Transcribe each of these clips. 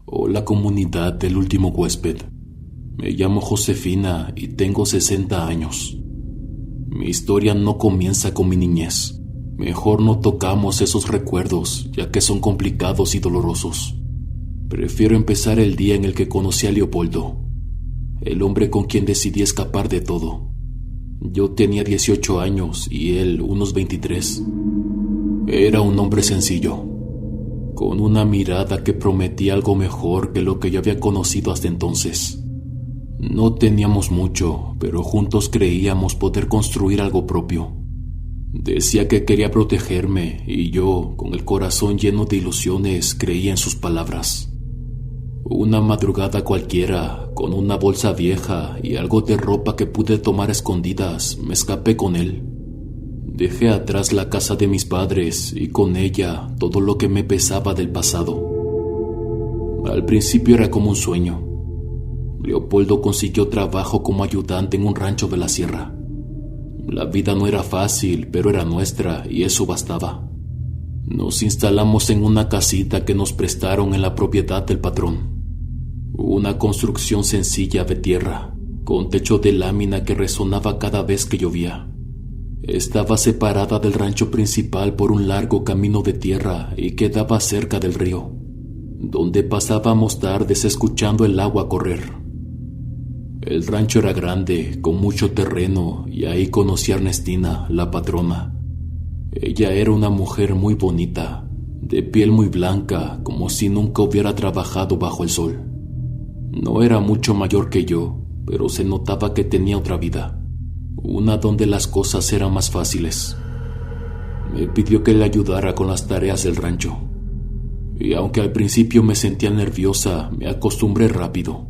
Hola comunidad del último huésped. Me llamo Josefina y tengo 60 años. Mi historia no comienza con mi niñez. Mejor no tocamos esos recuerdos, ya que son complicados y dolorosos. Prefiero empezar el día en el que conocí a Leopoldo, el hombre con quien decidí escapar de todo. Yo tenía 18 años y él unos 23. Era un hombre sencillo, con una mirada que prometía algo mejor que lo que yo había conocido hasta entonces. No teníamos mucho, pero juntos creíamos poder construir algo propio. Decía que quería protegerme y yo, con el corazón lleno de ilusiones, creía en sus palabras. Una madrugada cualquiera, con una bolsa vieja y algo de ropa que pude tomar a escondidas, me escapé con él. Dejé atrás la casa de mis padres y con ella todo lo que me pesaba del pasado. Al principio era como un sueño. Leopoldo consiguió trabajo como ayudante en un rancho de la sierra. La vida no era fácil, pero era nuestra y eso bastaba. Nos instalamos en una casita que nos prestaron en la propiedad del patrón. Una construcción sencilla de tierra, con techo de lámina que resonaba cada vez que llovía. Estaba separada del rancho principal por un largo camino de tierra y quedaba cerca del río, donde pasábamos tardes escuchando el agua correr. El rancho era grande, con mucho terreno, y ahí conocí a Ernestina, la patrona. Ella era una mujer muy bonita, de piel muy blanca, como si nunca hubiera trabajado bajo el sol. No era mucho mayor que yo, pero se notaba que tenía otra vida, una donde las cosas eran más fáciles. Me pidió que le ayudara con las tareas del rancho, y aunque al principio me sentía nerviosa, me acostumbré rápido.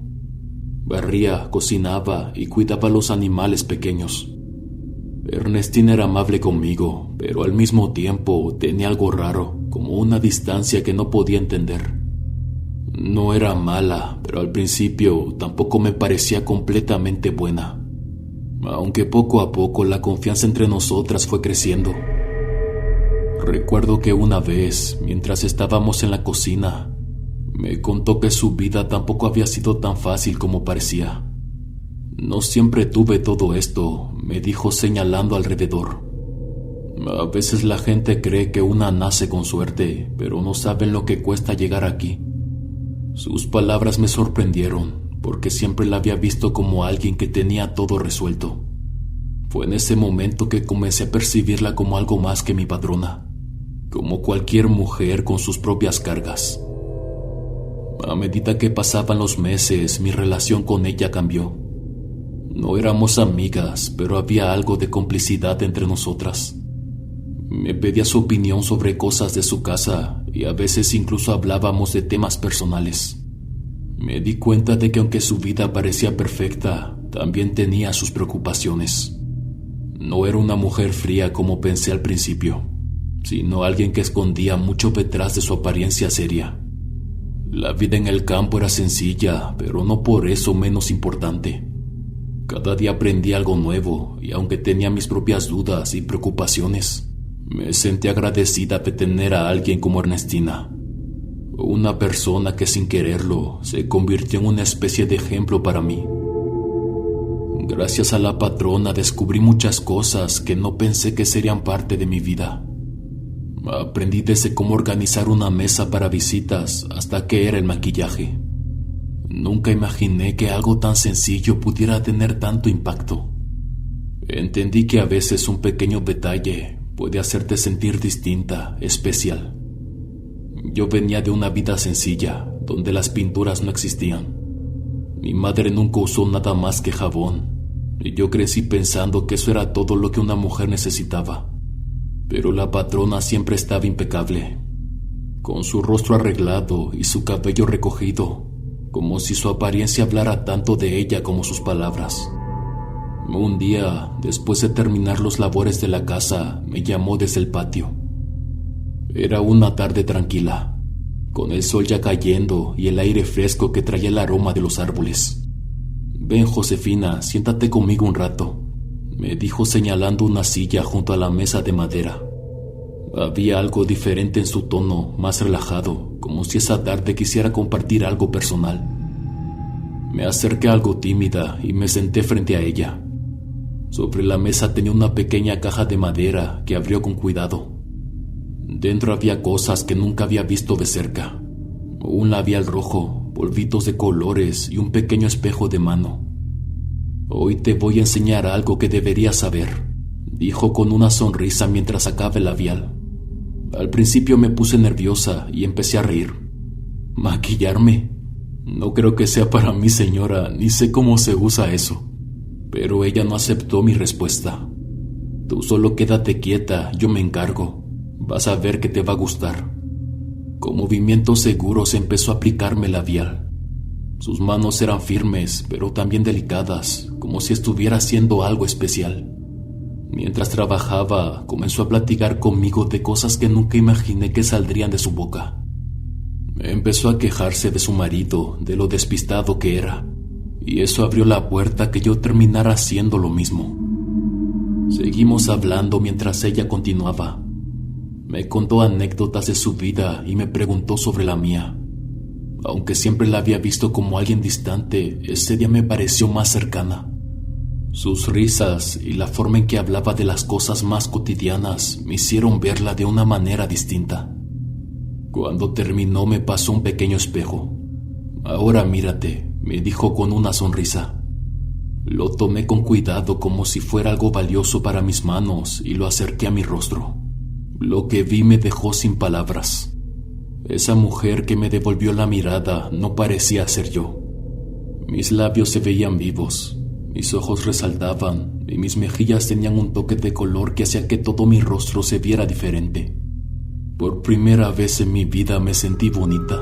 Barría, cocinaba y cuidaba a los animales pequeños. Ernestina era amable conmigo, pero al mismo tiempo tenía algo raro, como una distancia que no podía entender. No era mala, pero al principio tampoco me parecía completamente buena. Aunque poco a poco la confianza entre nosotras fue creciendo. Recuerdo que una vez, mientras estábamos en la cocina, me contó que su vida tampoco había sido tan fácil como parecía. No siempre tuve todo esto, me dijo señalando alrededor. A veces la gente cree que una nace con suerte, pero no saben lo que cuesta llegar aquí. Sus palabras me sorprendieron, porque siempre la había visto como alguien que tenía todo resuelto. Fue en ese momento que comencé a percibirla como algo más que mi patrona, como cualquier mujer con sus propias cargas. A medida que pasaban los meses, mi relación con ella cambió. No éramos amigas, pero había algo de complicidad entre nosotras. Me pedía su opinión sobre cosas de su casa y a veces incluso hablábamos de temas personales. Me di cuenta de que aunque su vida parecía perfecta, también tenía sus preocupaciones. No era una mujer fría como pensé al principio, sino alguien que escondía mucho detrás de su apariencia seria. La vida en el campo era sencilla, pero no por eso menos importante. Cada día aprendí algo nuevo, y aunque tenía mis propias dudas y preocupaciones, me sentí agradecida de tener a alguien como Ernestina. Una persona que sin quererlo se convirtió en una especie de ejemplo para mí. Gracias a la patrona descubrí muchas cosas que no pensé que serían parte de mi vida. Aprendí desde cómo organizar una mesa para visitas hasta qué era el maquillaje. Nunca imaginé que algo tan sencillo pudiera tener tanto impacto. Entendí que a veces un pequeño detalle puede hacerte sentir distinta, especial. Yo venía de una vida sencilla, donde las pinturas no existían. Mi madre nunca usó nada más que jabón, y yo crecí pensando que eso era todo lo que una mujer necesitaba. Pero la patrona siempre estaba impecable, con su rostro arreglado y su cabello recogido, como si su apariencia hablara tanto de ella como sus palabras. Un día, después de terminar los labores de la casa, me llamó desde el patio. Era una tarde tranquila, con el sol ya cayendo y el aire fresco que traía el aroma de los árboles. «Ven, Josefina, siéntate conmigo un rato», me dijo señalando una silla junto a la mesa de madera. Había algo diferente en su tono, más relajado, como si esa tarde quisiera compartir algo personal. Me acerqué algo tímida y me senté frente a ella. Sobre la mesa tenía una pequeña caja de madera que abrió con cuidado. Dentro había cosas que nunca había visto de cerca. Un labial rojo, polvitos de colores y un pequeño espejo de mano. «Hoy te voy a enseñar algo que deberías saber», dijo con una sonrisa mientras sacaba el labial. Al principio me puse nerviosa y empecé a reír. ¿Maquillarme? No creo que sea para mí, señora, ni sé cómo se usa eso. Pero ella no aceptó mi respuesta. «Tú solo quédate quieta, yo me encargo. Vas a ver que te va a gustar». Con movimientos seguros empezó a aplicarme el labial. Sus manos eran firmes, pero también delicadas, como si estuviera haciendo algo especial. Mientras trabajaba, comenzó a platicar conmigo de cosas que nunca imaginé que saldrían de su boca. Empezó a quejarse de su marido, de lo despistado que era, y eso abrió la puerta a que yo terminara haciendo lo mismo. Seguimos hablando mientras ella continuaba. Me contó anécdotas de su vida y me preguntó sobre la mía. Aunque siempre la había visto como alguien distante, ese día me pareció más cercana. Sus risas y la forma en que hablaba de las cosas más cotidianas me hicieron verla de una manera distinta. Cuando terminó me pasó un pequeño espejo. «Ahora mírate», me dijo con una sonrisa. Lo tomé con cuidado como si fuera algo valioso para mis manos y lo acerqué a mi rostro. Lo que vi me dejó sin palabras. Esa mujer que me devolvió la mirada no parecía ser yo. Mis labios se veían vivos, mis ojos resaltaban y mis mejillas tenían un toque de color que hacía que todo mi rostro se viera diferente. Por primera vez en mi vida me sentí bonita.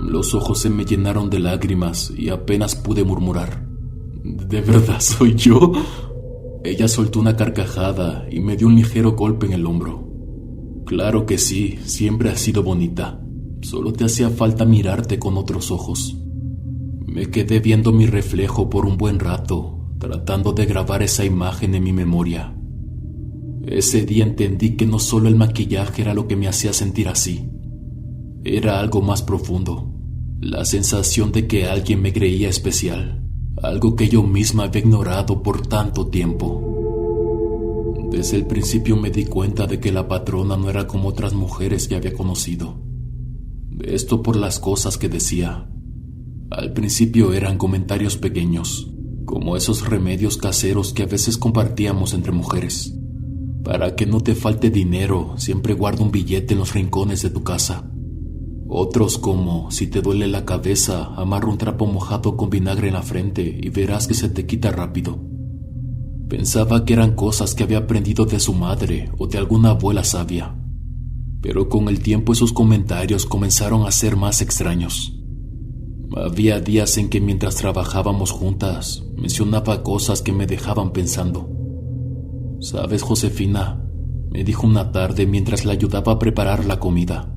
Los ojos se me llenaron de lágrimas y apenas pude murmurar: «¿De verdad soy yo?». Ella soltó una carcajada y me dio un ligero golpe en el hombro. «Claro que sí, siempre has sido bonita. Solo te hacía falta mirarte con otros ojos». Me quedé viendo mi reflejo por un buen rato, tratando de grabar esa imagen en mi memoria. Ese día entendí que no solo el maquillaje era lo que me hacía sentir así. Era algo más profundo, la sensación de que alguien me creía especial, algo que yo misma había ignorado por tanto tiempo. Desde el principio me di cuenta de que la patrona no era como otras mujeres que había conocido. Esto por las cosas que decía. Al principio eran comentarios pequeños, como esos remedios caseros que a veces compartíamos entre mujeres. Para que no te falte dinero, siempre guarda un billete en los rincones de tu casa. Otros como, si te duele la cabeza, amarra un trapo mojado con vinagre en la frente y verás que se te quita rápido. Pensaba que eran cosas que había aprendido de su madre o de alguna abuela sabia. Pero con el tiempo esos comentarios comenzaron a ser más extraños. Había días en que mientras trabajábamos juntas, mencionaba cosas que me dejaban pensando. «¿Sabes, Josefina?», me dijo una tarde mientras la ayudaba a preparar la comida.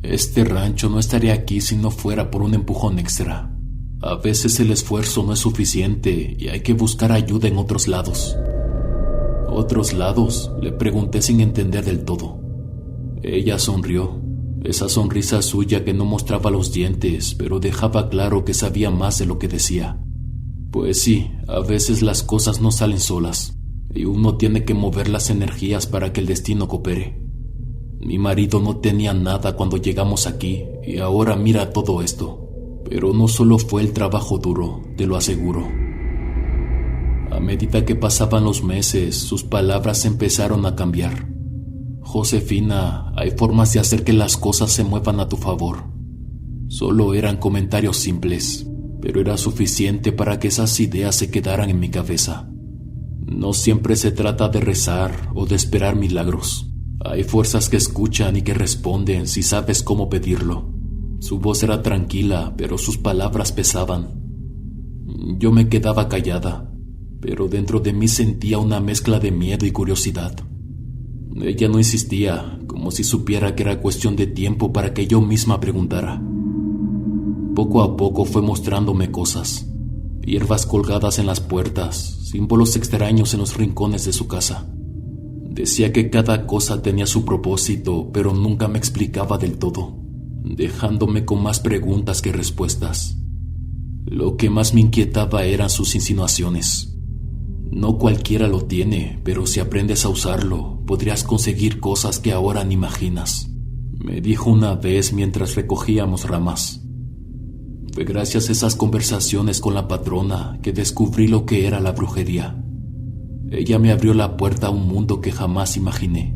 «Este rancho no estaría aquí si no fuera por un empujón extra. A veces el esfuerzo no es suficiente y hay que buscar ayuda en otros lados». «¿Otros lados?», le pregunté sin entender del todo. Ella sonrió, esa sonrisa suya que no mostraba los dientes, pero dejaba claro que sabía más de lo que decía. Pues sí, a veces las cosas no salen solas, y uno tiene que mover las energías para que el destino coopere. Mi marido no tenía nada cuando llegamos aquí, y ahora mira todo esto. Pero no solo fue el trabajo duro, te lo aseguro. A medida que pasaban los meses, sus palabras empezaron a cambiar. «Josefina, hay formas de hacer que las cosas se muevan a tu favor». Solo eran comentarios simples, pero era suficiente para que esas ideas se quedaran en mi cabeza. No siempre se trata de rezar o de esperar milagros. Hay fuerzas que escuchan y que responden si sabes cómo pedirlo. Su voz era tranquila, pero sus palabras pesaban. Yo me quedaba callada, pero dentro de mí sentía una mezcla de miedo y curiosidad. Ella no insistía, como si supiera que era cuestión de tiempo para que yo misma preguntara. Poco a poco fue mostrándome cosas, hierbas colgadas en las puertas, símbolos extraños en los rincones de su casa. Decía que cada cosa tenía su propósito, pero nunca me explicaba del todo, dejándome con más preguntas que respuestas. Lo que más me inquietaba eran sus insinuaciones. No cualquiera lo tiene, pero si aprendes a usarlo, podrías conseguir cosas que ahora ni imaginas, me dijo una vez mientras recogíamos ramas. Fue gracias a esas conversaciones con la patrona que descubrí lo que era la brujería. Ella me abrió la puerta a un mundo que jamás imaginé.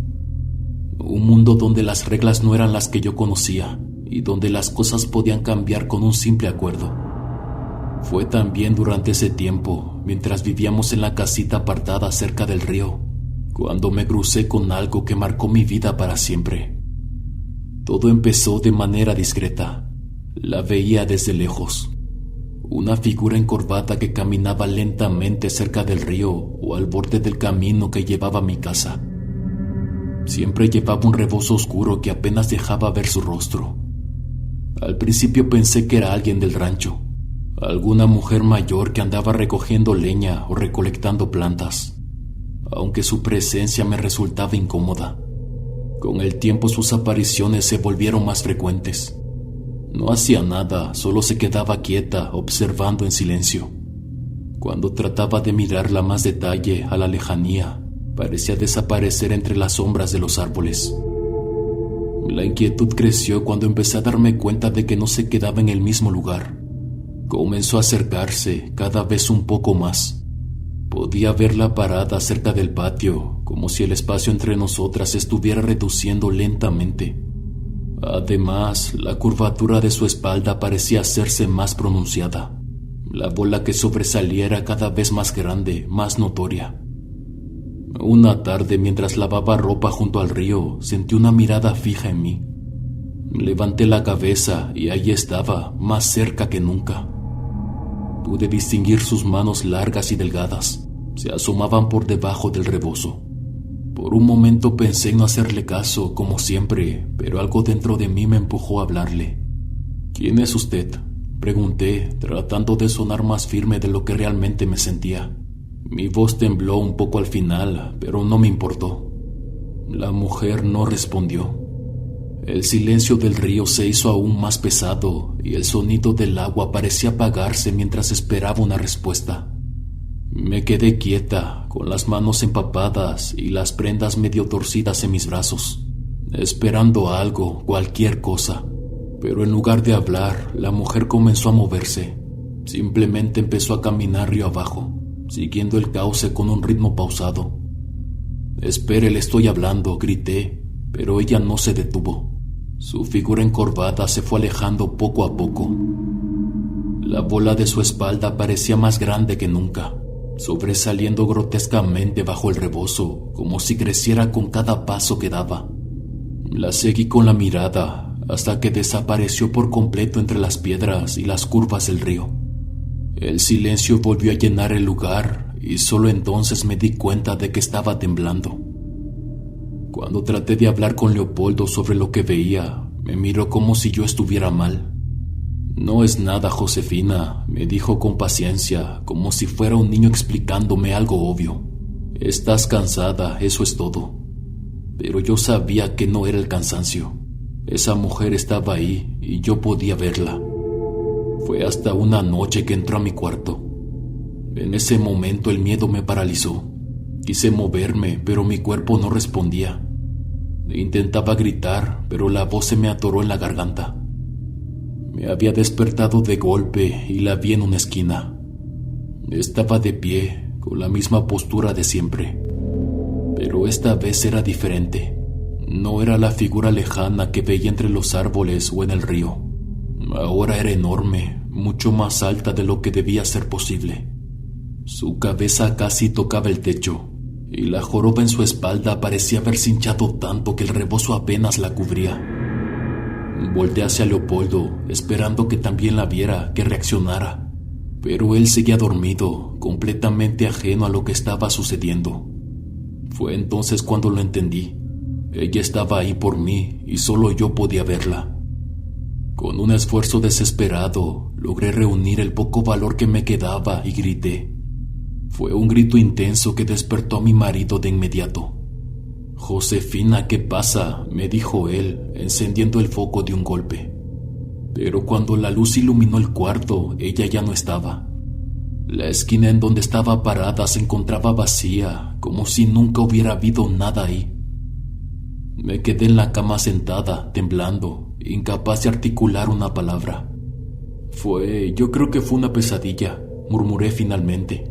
Un mundo donde las reglas no eran las que yo conocía y donde las cosas podían cambiar con un simple acuerdo. Fue también durante ese tiempo, mientras vivíamos en la casita apartada cerca del río, cuando me crucé con algo que marcó mi vida para siempre. Todo empezó de manera discreta. La veía desde lejos. Una figura encorvada que caminaba lentamente cerca del río o al borde del camino que llevaba a mi casa. Siempre llevaba un rebozo oscuro que apenas dejaba ver su rostro. Al principio pensé que era alguien del rancho, alguna mujer mayor que andaba recogiendo leña o recolectando plantas, aunque su presencia me resultaba incómoda. Con el tiempo sus apariciones se volvieron más frecuentes. No hacía nada, solo se quedaba quieta, observando en silencio. Cuando trataba de mirarla más detalle a la lejanía, parecía desaparecer entre las sombras de los árboles. La inquietud creció cuando empecé a darme cuenta de que no se quedaba en el mismo lugar. Comenzó a acercarse cada vez un poco más. Podía verla parada cerca del patio, como si el espacio entre nosotras se estuviera reduciendo lentamente. Además, la curvatura de su espalda parecía hacerse más pronunciada. La bola que sobresalía era cada vez más grande, más notoria. Una tarde, mientras lavaba ropa junto al río, sentí una mirada fija en mí. Levanté la cabeza y allí estaba, más cerca que nunca. Pude distinguir sus manos largas y delgadas. Se asomaban por debajo del rebozo. Por un momento pensé en no hacerle caso, como siempre, pero algo dentro de mí me empujó a hablarle. ¿Quién es usted?, pregunté, tratando de sonar más firme de lo que realmente me sentía. Mi voz tembló un poco al final, pero no me importó. La mujer no respondió. El silencio del río se hizo aún más pesado y el sonido del agua parecía apagarse mientras esperaba una respuesta. Me quedé quieta, con las manos empapadas y las prendas medio torcidas en mis brazos, esperando algo, cualquier cosa. Pero en lugar de hablar, la mujer comenzó a moverse. Simplemente empezó a caminar río abajo, siguiendo el cauce con un ritmo pausado. «Espere, le estoy hablando», grité, pero ella no se detuvo. Su figura encorvada se fue alejando poco a poco. La bola de su espalda parecía más grande que nunca, sobresaliendo grotescamente bajo el rebozo, como si creciera con cada paso que daba. La seguí con la mirada hasta que desapareció por completo entre las piedras y las curvas del río. El silencio volvió a llenar el lugar y solo entonces me di cuenta de que estaba temblando. Cuando traté de hablar con Leopoldo sobre lo que veía, me miró como si yo estuviera mal. «No es nada, Josefina», me dijo con paciencia, como si fuera un niño explicándome algo obvio. «Estás cansada, eso es todo». Pero yo sabía que no era el cansancio. Esa mujer estaba ahí y yo podía verla. Fue hasta una noche que entró a mi cuarto. En ese momento el miedo me paralizó. Quise moverme, pero mi cuerpo no respondía. Intentaba gritar, pero la voz se me atoró en la garganta. Me había despertado de golpe y la vi en una esquina. Estaba de pie, con la misma postura de siempre. Pero esta vez era diferente. No era la figura lejana que veía entre los árboles o en el río. Ahora era enorme, mucho más alta de lo que debía ser posible. Su cabeza casi tocaba el techo, y la joroba en su espalda parecía haberse hinchado tanto que el rebozo apenas la cubría. Volteé hacia Leopoldo, esperando que también la viera, que reaccionara. Pero él seguía dormido, completamente ajeno a lo que estaba sucediendo. Fue entonces cuando lo entendí. Ella estaba ahí por mí y solo yo podía verla. Con un esfuerzo desesperado, logré reunir el poco valor que me quedaba y grité. Fue un grito intenso que despertó a mi marido de inmediato. «Josefina, ¿qué pasa?», me dijo él, encendiendo el foco de un golpe. Pero cuando la luz iluminó el cuarto, ella ya no estaba. La esquina en donde estaba parada se encontraba vacía, como si nunca hubiera habido nada ahí. Me quedé en la cama sentada, temblando, incapaz de articular una palabra. Yo creo que fue una pesadilla, murmuré finalmente,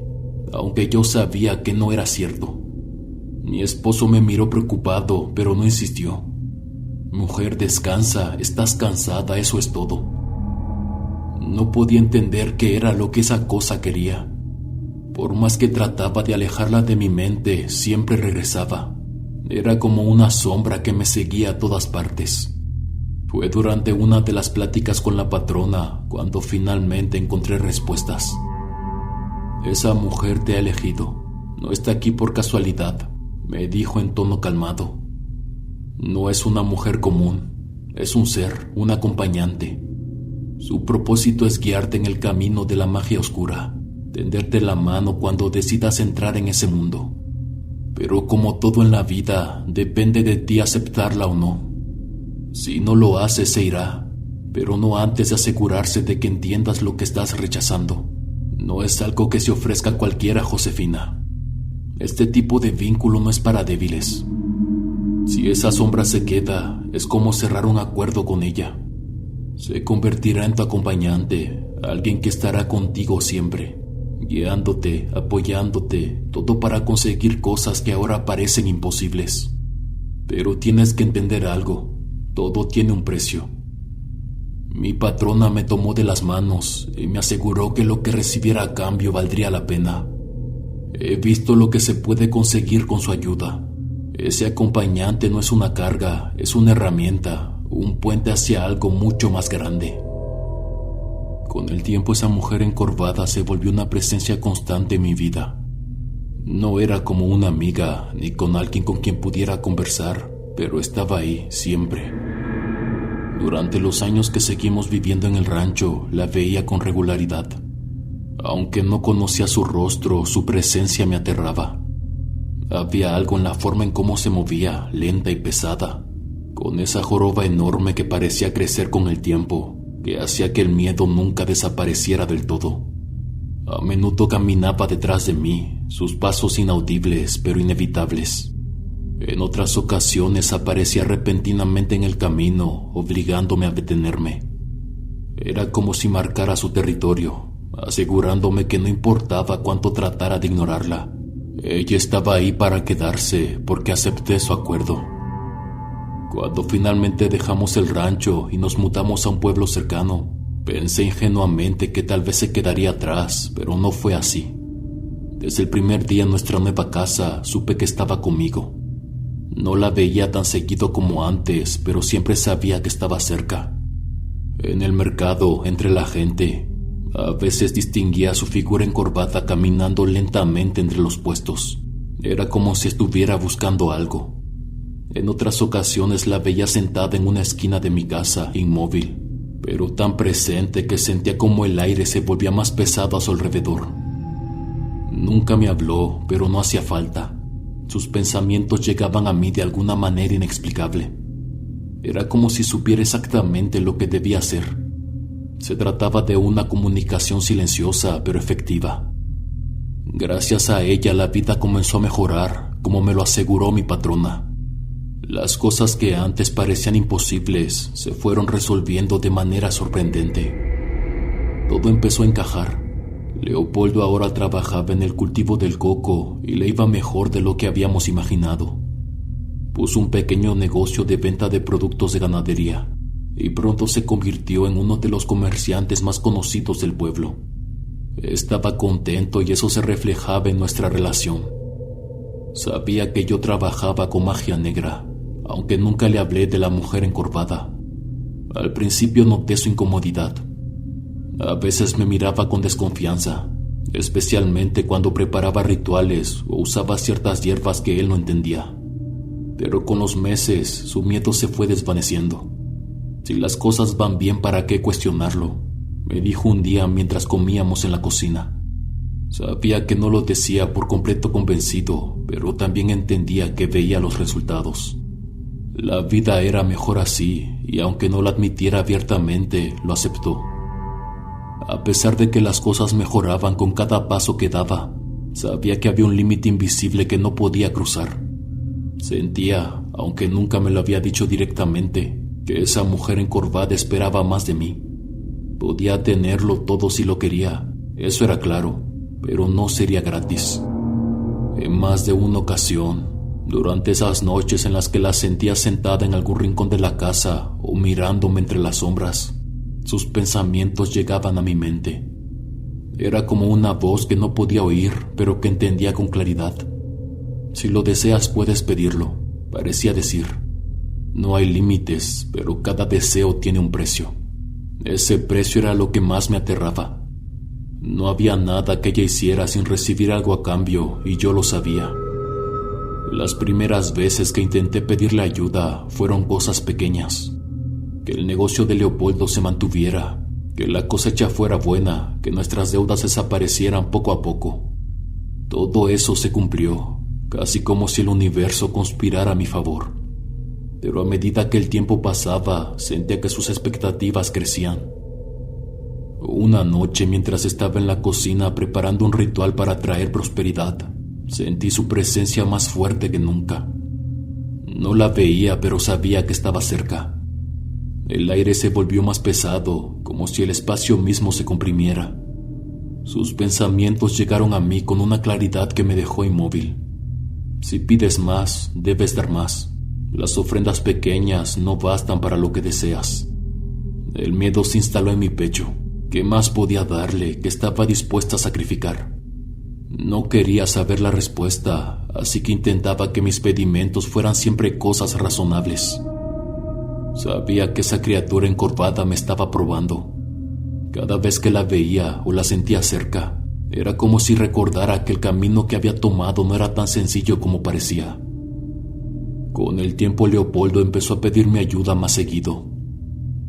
aunque yo sabía que no era cierto. Mi esposo me miró preocupado, pero no insistió. «Mujer, descansa, estás cansada, eso es todo». No podía entender qué era lo que esa cosa quería. Por más que trataba de alejarla de mi mente, siempre regresaba. Era como una sombra que me seguía a todas partes. Fue durante una de las pláticas con la patrona cuando finalmente encontré respuestas. «Esa mujer te ha elegido. No está aquí por casualidad», me dijo en tono calmado. «No es una mujer común, es un ser, un acompañante. Su propósito es guiarte en el camino de la magia oscura, tenderte la mano cuando decidas entrar en ese mundo. Pero como todo en la vida, depende de ti aceptarla o no. Si no lo haces, se irá, pero no antes de asegurarse de que entiendas lo que estás rechazando. No es algo que se ofrezca a cualquiera, Josefina. Este tipo de vínculo no es para débiles. Si esa sombra se queda, es como cerrar un acuerdo con ella. Se convertirá en tu acompañante, alguien que estará contigo siempre, guiándote, apoyándote, todo para conseguir cosas que ahora parecen imposibles. Pero tienes que entender algo, todo tiene un precio». Mi patrona me tomó de las manos y me aseguró que lo que recibiera a cambio valdría la pena. He visto lo que se puede conseguir con su ayuda. Ese acompañante no es una carga, es una herramienta, un puente hacia algo mucho más grande. Con el tiempo esa mujer encorvada se volvió una presencia constante en mi vida. No era como una amiga ni con alguien con quien pudiera conversar, pero estaba ahí siempre. Durante los años que seguimos viviendo en el rancho, la veía con regularidad. Aunque no conocía su rostro, su presencia me aterraba. Había algo en la forma en cómo se movía, lenta y pesada, con esa joroba enorme que parecía crecer con el tiempo, que hacía que el miedo nunca desapareciera del todo. A menudo caminaba detrás de mí, sus pasos inaudibles pero inevitables. En otras ocasiones aparecía repentinamente en el camino, obligándome a detenerme. Era como si marcara su territorio, asegurándome que no importaba cuánto tratara de ignorarla. Ella estaba ahí para quedarse, porque acepté su acuerdo. Cuando finalmente dejamos el rancho y nos mudamos a un pueblo cercano, pensé ingenuamente que tal vez se quedaría atrás, pero no fue así. Desde el primer día en nuestra nueva casa supe que estaba conmigo. No la veía tan seguido como antes, pero siempre sabía que estaba cerca. En el mercado, entre la gente, a veces distinguía su figura encorvada caminando lentamente entre los puestos. Era como si estuviera buscando algo. En otras ocasiones la veía sentada en una esquina de mi casa, inmóvil, pero tan presente que sentía como el aire se volvía más pesado a su alrededor. Nunca me habló, pero no hacía falta. Sus pensamientos llegaban a mí de alguna manera inexplicable. Era como si supiera exactamente lo que debía hacer. Se trataba de una comunicación silenciosa pero efectiva. Gracias a ella la vida comenzó a mejorar, como me lo aseguró mi patrona. Las cosas que antes parecían imposibles se fueron resolviendo de manera sorprendente. Todo empezó a encajar. Leopoldo ahora trabajaba en el cultivo del coco y le iba mejor de lo que habíamos imaginado. Puso un pequeño negocio de venta de productos de ganadería y pronto se convirtió en uno de los comerciantes más conocidos del pueblo. Estaba contento y eso se reflejaba en nuestra relación. Sabía que yo trabajaba con magia negra, aunque nunca le hablé de la mujer encorvada. Al principio noté su incomodidad. A veces me miraba con desconfianza, especialmente cuando preparaba rituales o usaba ciertas hierbas que él no entendía. Pero con los meses su miedo se fue desvaneciendo. Si las cosas van bien, ¿para qué cuestionarlo?, me dijo un día mientras comíamos en la cocina. Sabía que no lo decía por completo convencido, pero también entendía que veía los resultados. La vida era mejor así, y aunque no lo admitiera abiertamente, lo aceptó. A pesar de que las cosas mejoraban con cada paso que daba, sabía que había un límite invisible que no podía cruzar. Sentía, aunque nunca me lo había dicho directamente, que esa mujer encorvada esperaba más de mí. Podía tenerlo todo si lo quería, eso era claro, pero no sería gratis. En más de una ocasión, durante esas noches en las que la sentía sentada en algún rincón de la casa o mirándome entre las sombras, sus pensamientos llegaban a mi mente. Era como una voz que no podía oír, pero que entendía con claridad. Si lo deseas, puedes pedirlo, parecía decir. No hay límites, pero cada deseo tiene un precio. Ese precio era lo que más me aterraba. No había nada que ella hiciera sin recibir algo a cambio, y yo lo sabía. Las primeras veces que intenté pedirle ayuda fueron cosas pequeñas. Que el negocio de Leopoldo se mantuviera, que la cosecha fuera buena, que nuestras deudas desaparecieran poco a poco. Todo eso se cumplió, casi como si el universo conspirara a mi favor. Pero a medida que el tiempo pasaba, sentía que sus expectativas crecían. Una noche, mientras estaba en la cocina preparando un ritual para traer prosperidad, sentí su presencia más fuerte que nunca. No la veía, pero sabía que estaba cerca. El aire se volvió más pesado, como si el espacio mismo se comprimiera. Sus pensamientos llegaron a mí con una claridad que me dejó inmóvil. Si pides más, debes dar más. Las ofrendas pequeñas no bastan para lo que deseas. El miedo se instaló en mi pecho. ¿Qué más podía darle que estaba dispuesta a sacrificar? No quería saber la respuesta, así que intentaba que mis pedimentos fueran siempre cosas razonables. Sabía que esa criatura encorvada me estaba probando. Cada vez que la veía o la sentía cerca, era como si recordara que el camino que había tomado no era tan sencillo como parecía. Con el tiempo Leopoldo empezó a pedirme ayuda más seguido.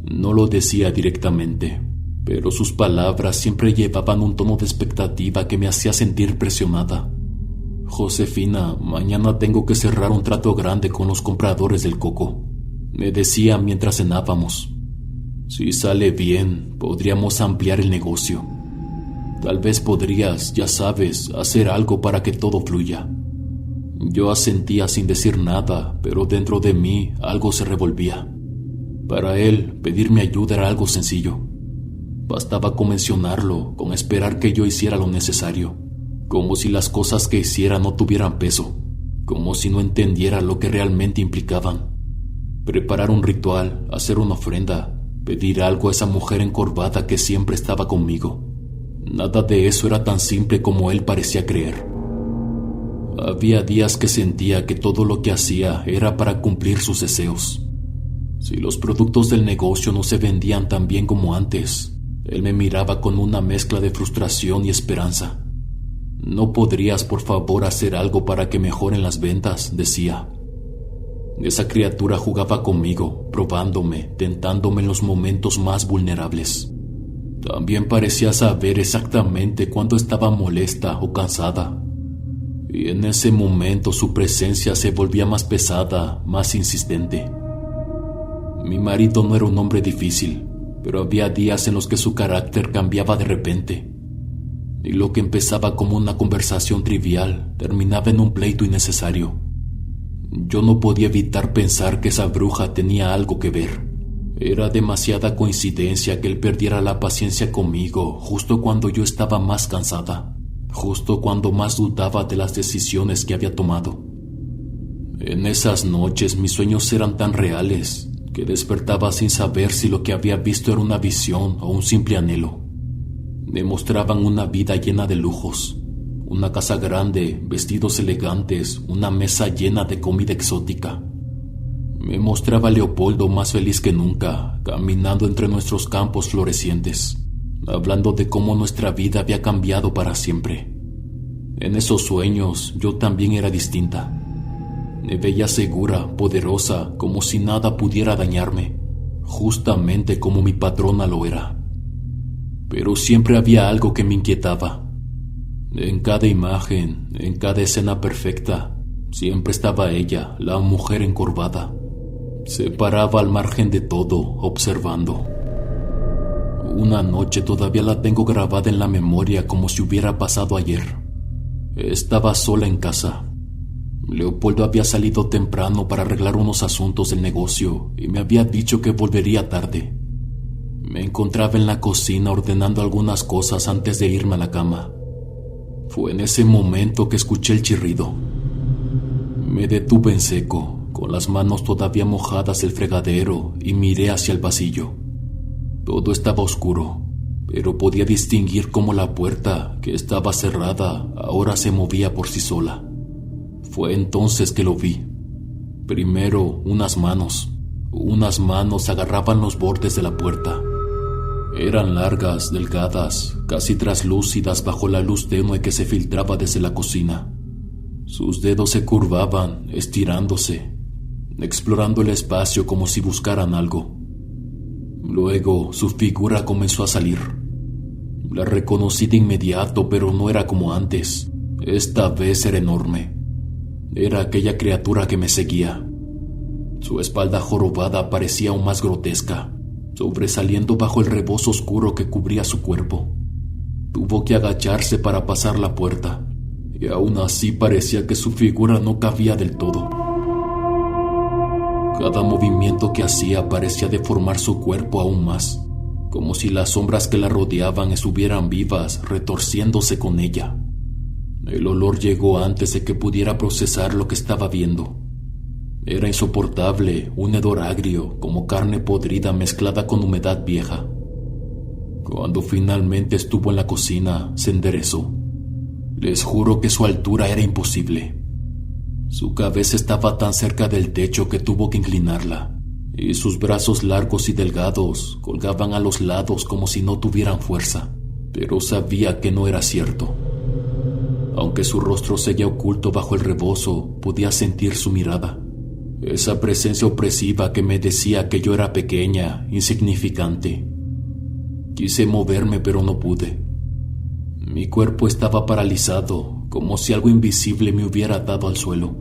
No lo decía directamente, pero sus palabras siempre llevaban un tono de expectativa que me hacía sentir presionada. Josefina, mañana tengo que cerrar un trato grande con los compradores del coco, me decía mientras cenábamos. Si sale bien, podríamos ampliar el negocio. Tal vez podrías, ya sabes, hacer algo para que todo fluya. Yo asentía sin decir nada, pero dentro de mí algo se revolvía. Para él, pedirme ayuda era algo sencillo. Bastaba con mencionarlo, con esperar que yo hiciera lo necesario, como si las cosas que hiciera no tuvieran peso, como si no entendiera lo que realmente implicaban. Preparar un ritual, hacer una ofrenda, pedir algo a esa mujer encorvada que siempre estaba conmigo. Nada de eso era tan simple como él parecía creer. Había días que sentía que todo lo que hacía era para cumplir sus deseos. Si los productos del negocio no se vendían tan bien como antes, él me miraba con una mezcla de frustración y esperanza. ¿No podrías, por favor, hacer algo para que mejoren las ventas?, decía. Esa criatura jugaba conmigo, probándome, tentándome en los momentos más vulnerables. También parecía saber exactamente cuándo estaba molesta o cansada. Y en ese momento su presencia se volvía más pesada, más insistente. Mi marido no era un hombre difícil, pero había días en los que su carácter cambiaba de repente. Y lo que empezaba como una conversación trivial terminaba en un pleito innecesario. Yo no podía evitar pensar que esa bruja tenía algo que ver. Era demasiada coincidencia que él perdiera la paciencia conmigo justo cuando yo estaba más cansada, justo cuando más dudaba de las decisiones que había tomado. En esas noches mis sueños eran tan reales que despertaba sin saber si lo que había visto era una visión o un simple anhelo. Me mostraban una vida llena de lujos, una casa grande, vestidos elegantes, una mesa llena de comida exótica. Me mostraba a Leopoldo más feliz que nunca, caminando entre nuestros campos florecientes, hablando de cómo nuestra vida había cambiado para siempre. En esos sueños yo también era distinta. Me veía segura, poderosa, como si nada pudiera dañarme, justamente como mi patrona lo era. Pero siempre había algo que me inquietaba. En cada imagen, en cada escena perfecta, siempre estaba ella, la mujer encorvada. Se paraba al margen de todo, observando. Una noche todavía la tengo grabada en la memoria como si hubiera pasado ayer. Estaba sola en casa. Leopoldo había salido temprano para arreglar unos asuntos del negocio y me había dicho que volvería tarde. Me encontraba en la cocina ordenando algunas cosas antes de irme a la cama. Fue en ese momento que escuché el chirrido. Me detuve en seco, con las manos todavía mojadas del fregadero, y miré hacia el pasillo. Todo estaba oscuro, pero podía distinguir cómo la puerta, que estaba cerrada, ahora se movía por sí sola. Fue entonces que lo vi. Primero, unas manos agarraban los bordes de la puerta. Eran largas, delgadas, casi traslúcidas bajo la luz tenue que se filtraba desde la cocina. Sus dedos se curvaban, estirándose, explorando el espacio como si buscaran algo. Luego, su figura comenzó a salir. La reconocí de inmediato, pero no era como antes. Esta vez era enorme. Era aquella criatura que me seguía. Su espalda jorobada parecía aún más grotesca, sobresaliendo bajo el rebozo oscuro que cubría su cuerpo. Tuvo que agacharse para pasar la puerta, y aún así parecía que su figura no cabía del todo. Cada movimiento que hacía parecía deformar su cuerpo aún más, como si las sombras que la rodeaban estuvieran vivas, retorciéndose con ella. El olor llegó antes de que pudiera procesar lo que estaba viendo. Era insoportable, un hedor agrio, como carne podrida mezclada con humedad vieja. Cuando finalmente estuvo en la cocina, se enderezó. Les juro que su altura era imposible. Su cabeza estaba tan cerca del techo que tuvo que inclinarla, y sus brazos largos y delgados colgaban a los lados como si no tuvieran fuerza, pero sabía que no era cierto. Aunque su rostro seguía oculto bajo el rebozo, podía sentir su mirada. Esa presencia opresiva que me decía que yo era pequeña, insignificante. Quise moverme, pero no pude. Mi cuerpo estaba paralizado, como si algo invisible me hubiera dado al suelo.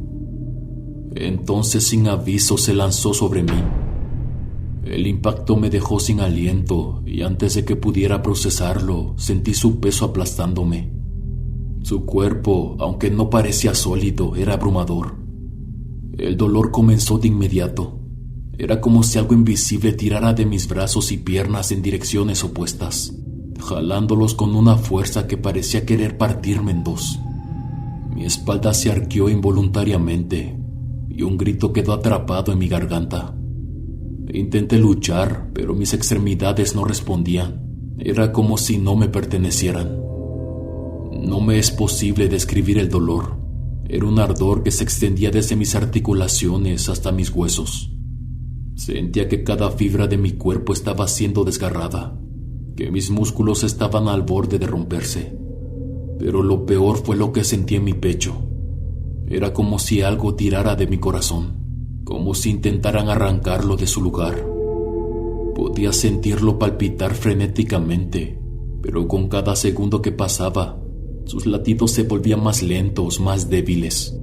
Entonces, sin aviso, se lanzó sobre mí. El impacto me dejó sin aliento, y antes de que pudiera procesarlo, sentí su peso aplastándome. Su cuerpo, aunque no parecía sólido, era abrumador. El dolor comenzó de inmediato. Era como si algo invisible tirara de mis brazos y piernas en direcciones opuestas, jalándolos con una fuerza que parecía querer partirme en dos. Mi espalda se arqueó involuntariamente y un grito quedó atrapado en mi garganta. Intenté luchar, pero mis extremidades no respondían. Era como si no me pertenecieran. No me es posible describir el dolor. Era un ardor que se extendía desde mis articulaciones hasta mis huesos. Sentía que cada fibra de mi cuerpo estaba siendo desgarrada, que mis músculos estaban al borde de romperse. Pero lo peor fue lo que sentí en mi pecho. Era como si algo tirara de mi corazón, como si intentaran arrancarlo de su lugar. Podía sentirlo palpitar frenéticamente, pero con cada segundo que pasaba, sus latidos se volvían más lentos, más débiles.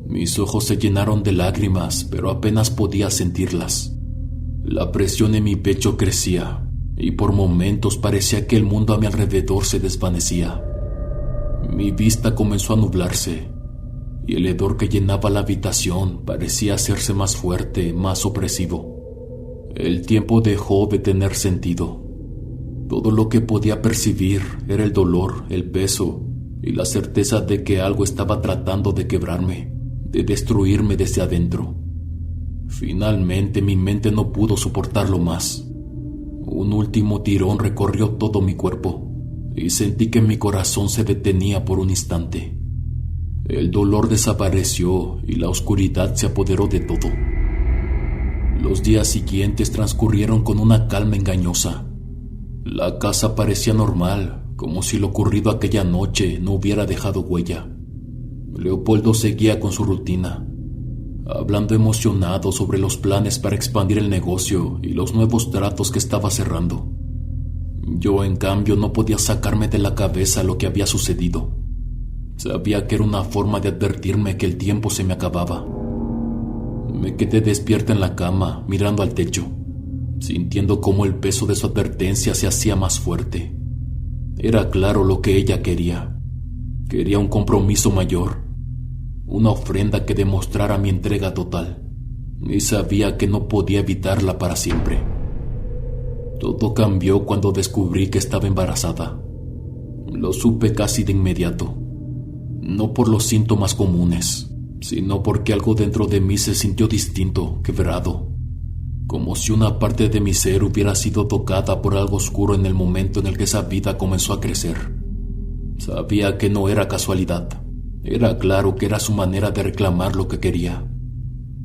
Mis ojos se llenaron de lágrimas, pero apenas podía sentirlas. La presión en mi pecho crecía, y por momentos parecía que el mundo a mi alrededor se desvanecía. Mi vista comenzó a nublarse, y el hedor que llenaba la habitación parecía hacerse más fuerte, más opresivo. El tiempo dejó de tener sentido. Todo lo que podía percibir era el dolor, el peso y la certeza de que algo estaba tratando de quebrarme, de destruirme desde adentro. Finalmente mi mente no pudo soportarlo más. Un último tirón recorrió todo mi cuerpo y sentí que mi corazón se detenía por un instante. El dolor desapareció y la oscuridad se apoderó de todo. Los días siguientes transcurrieron con una calma engañosa. La casa parecía normal, como si lo ocurrido aquella noche no hubiera dejado huella. Leopoldo seguía con su rutina, hablando emocionado sobre los planes para expandir el negocio y los nuevos tratos que estaba cerrando. Yo, en cambio, no podía sacarme de la cabeza lo que había sucedido. Sabía que era una forma de advertirme que el tiempo se me acababa. Me quedé despierta en la cama, mirando al techo, sintiendo cómo el peso de su advertencia se hacía más fuerte. Era claro lo que ella quería. Quería un compromiso mayor, una ofrenda que demostrara mi entrega total, y sabía que no podía evitarla para siempre. Todo cambió cuando descubrí que estaba embarazada. Lo supe casi de inmediato, no por los síntomas comunes, sino porque algo dentro de mí se sintió distinto, quebrado, como si una parte de mi ser hubiera sido tocada por algo oscuro en el momento en el que esa vida comenzó a crecer. Sabía que no era casualidad. Era claro que era su manera de reclamar lo que quería.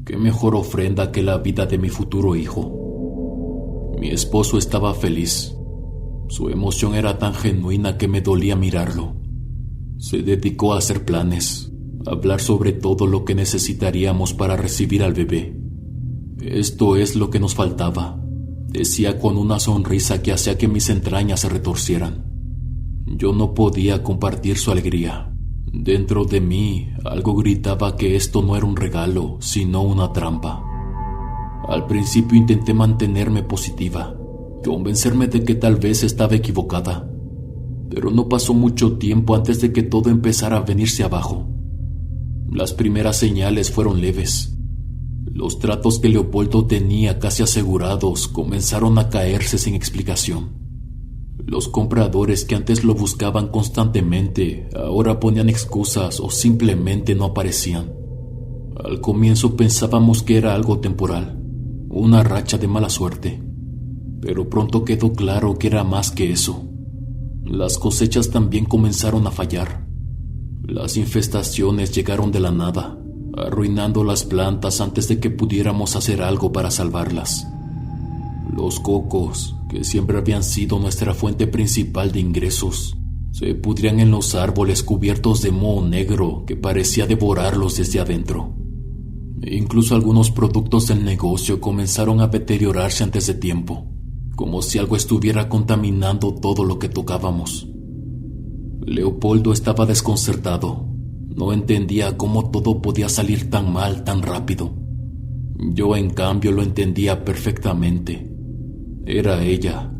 ¿Qué mejor ofrenda que la vida de mi futuro hijo? Mi esposo estaba feliz. Su emoción era tan genuina que me dolía mirarlo. Se dedicó a hacer planes, a hablar sobre todo lo que necesitaríamos para recibir al bebé. Esto es lo que nos faltaba, decía con una sonrisa que hacía que mis entrañas se retorcieran. Yo no podía compartir su alegría. Dentro de mí, algo gritaba que esto no era un regalo, sino una trampa. Al principio intenté mantenerme positiva, convencerme de que tal vez estaba equivocada, pero no pasó mucho tiempo antes de que todo empezara a venirse abajo. Las primeras señales fueron leves. Los tratos que Leopoldo tenía casi asegurados comenzaron a caerse sin explicación. Los compradores que antes lo buscaban constantemente ahora ponían excusas o simplemente no aparecían. Al comienzo pensábamos que era algo temporal, una racha de mala suerte, pero pronto quedó claro que era más que eso. Las cosechas también comenzaron a fallar. Las infestaciones llegaron de la nada, arruinando las plantas antes de que pudiéramos hacer algo para salvarlas. Los cocos, que siempre habían sido nuestra fuente principal de ingresos, se pudrían en los árboles cubiertos de moho negro que parecía devorarlos desde adentro. Incluso algunos productos del negocio comenzaron a deteriorarse antes de tiempo, como si algo estuviera contaminando todo lo que tocábamos. Leopoldo estaba desconcertado. No entendía cómo todo podía salir tan mal tan rápido. Yo, en cambio, lo entendía perfectamente. Era ella.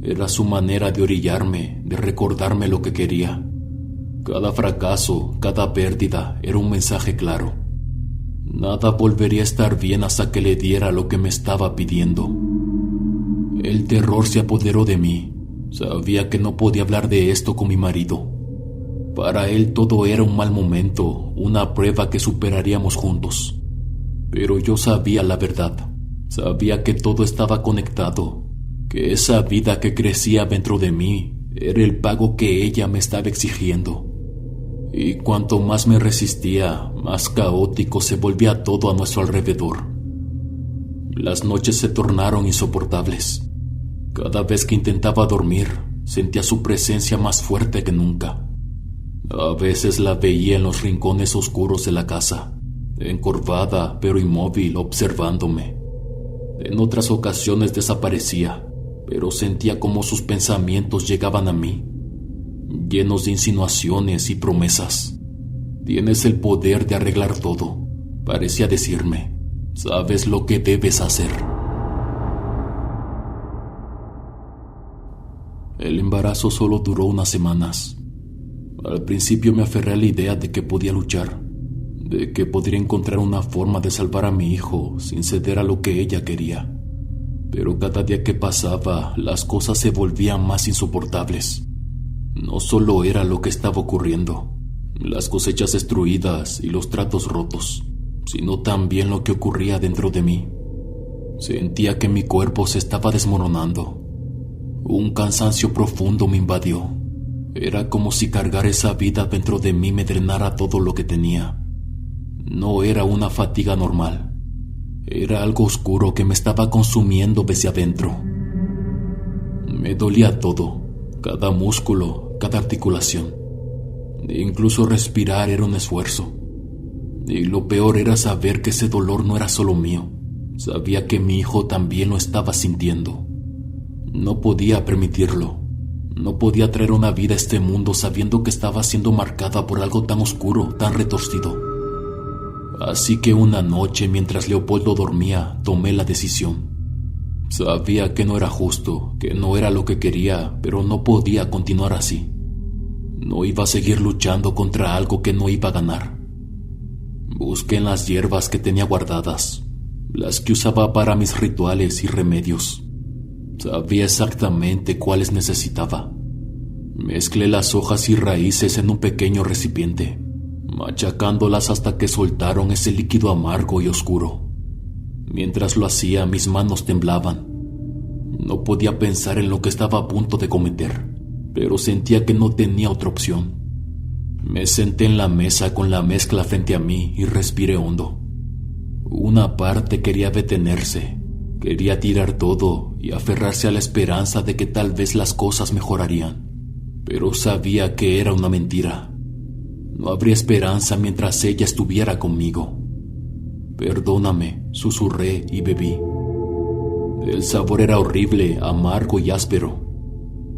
Era su manera de orillarme, de recordarme lo que quería. Cada fracaso, cada pérdida, era un mensaje claro. Nada volvería a estar bien hasta que le diera lo que me estaba pidiendo. El terror se apoderó de mí. Sabía que no podía hablar de esto con mi marido. Para él todo era un mal momento, una prueba que superaríamos juntos. Pero yo sabía la verdad. Sabía que todo estaba conectado, que esa vida que crecía dentro de mí era el pago que ella me estaba exigiendo. Y cuanto más me resistía, más caótico se volvía todo a nuestro alrededor. Las noches se tornaron insoportables. Cada vez que intentaba dormir, sentía su presencia más fuerte que nunca. A veces la veía en los rincones oscuros de la casa, encorvada pero inmóvil, observándome. En otras ocasiones desaparecía, pero sentía como sus pensamientos llegaban a mí, llenos de insinuaciones y promesas. Tienes el poder de arreglar todo, parecía decirme. Sabes lo que debes hacer. El embarazo solo duró unas semanas. Al principio me aferré a la idea de que podía luchar, de que podría encontrar una forma de salvar a mi hijo sin ceder a lo que ella quería. Pero cada día que pasaba, las cosas se volvían más insoportables. No solo era lo que estaba ocurriendo, las cosechas destruidas y los tratos rotos, sino también lo que ocurría dentro de mí. Sentía que mi cuerpo se estaba desmoronando. Un cansancio profundo me invadió. Era como si cargar esa vida dentro de mí me drenara todo lo que tenía. No era una fatiga normal. Era algo oscuro que me estaba consumiendo desde adentro. Me dolía todo, cada músculo, cada articulación. Incluso respirar era un esfuerzo. Y lo peor era saber que ese dolor no era solo mío. Sabía que mi hijo también lo estaba sintiendo. No podía permitirlo. No podía traer una vida a este mundo sabiendo que estaba siendo marcada por algo tan oscuro, tan retorcido. Así que una noche, mientras Leopoldo dormía, tomé la decisión. Sabía que no era justo, que no era lo que quería, pero no podía continuar así. No iba a seguir luchando contra algo que no iba a ganar. Busqué en las hierbas que tenía guardadas, las que usaba para mis rituales y remedios. Sabía exactamente cuáles necesitaba. Mezclé las hojas y raíces en un pequeño recipiente, machacándolas hasta que soltaron ese líquido amargo y oscuro. Mientras lo hacía, mis manos temblaban. No podía pensar en lo que estaba a punto de cometer, pero sentía que no tenía otra opción. Me senté en la mesa con la mezcla frente a mí y respiré hondo. Una parte quería detenerse, quería tirar todo y aferrarse a la esperanza de que tal vez las cosas mejorarían, pero sabía que era una mentira. No habría esperanza mientras ella estuviera conmigo. «Perdóname», susurré y bebí. El sabor era horrible, amargo y áspero,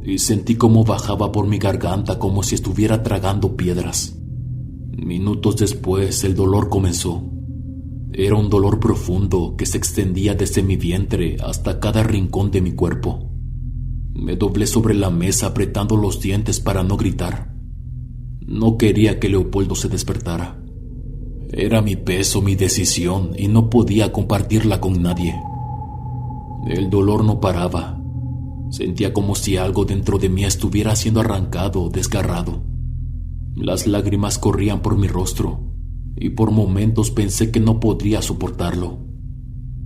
y sentí cómo bajaba por mi garganta como si estuviera tragando piedras. Minutos después, el dolor comenzó. Era un dolor profundo que se extendía desde mi vientre hasta cada rincón de mi cuerpo. Me doblé sobre la mesa apretando los dientes para no gritar. No quería que Leopoldo se despertara. Era mi peso, mi decisión, y no podía compartirla con nadie. El dolor no paraba. Sentía como si algo dentro de mí estuviera siendo arrancado, desgarrado. Las lágrimas corrían por mi rostro, y por momentos pensé que no podría soportarlo.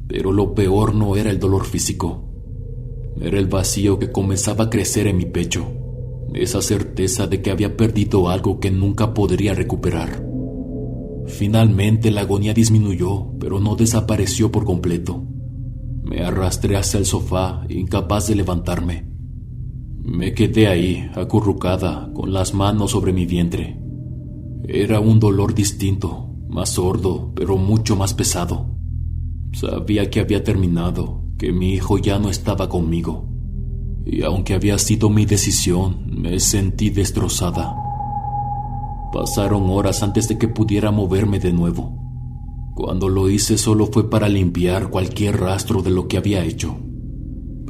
Pero lo peor no era el dolor físico. Era el vacío que comenzaba a crecer en mi pecho. Esa certeza de que había perdido algo que nunca podría recuperar. Finalmente la agonía disminuyó, pero no desapareció por completo. Me arrastré hacia el sofá, incapaz de levantarme. Me quedé ahí, acurrucada, con las manos sobre mi vientre. Era un dolor distinto, más sordo, pero mucho más pesado. Sabía que había terminado, que mi hijo ya no estaba conmigo. Y aunque había sido mi decisión, me sentí destrozada. Pasaron horas antes de que pudiera moverme de nuevo. Cuando lo hice solo fue para limpiar cualquier rastro de lo que había hecho.